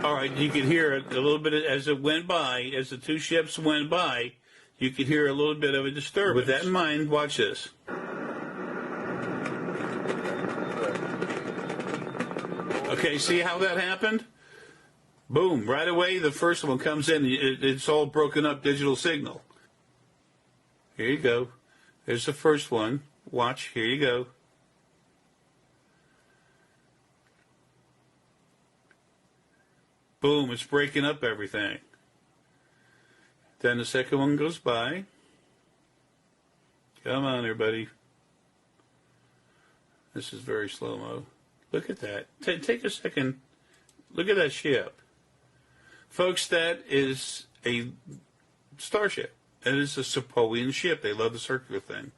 All right, you could hear it a little bit as it went by, as the two ships went by. You could hear a little bit of a disturbance. With that in mind, watch this. Okay, see how that happened? Boom, right away the first one comes in. It's all broken up digital signal. Here you go. There's the first one. Watch, here you go. Boom, it's breaking up everything. Then the second one goes by. Come on, everybody. This is very slow-mo. Look at that. Take a second. Look at that ship. Folks, that is a starship. It is a Sepoian ship. They love the circular thing.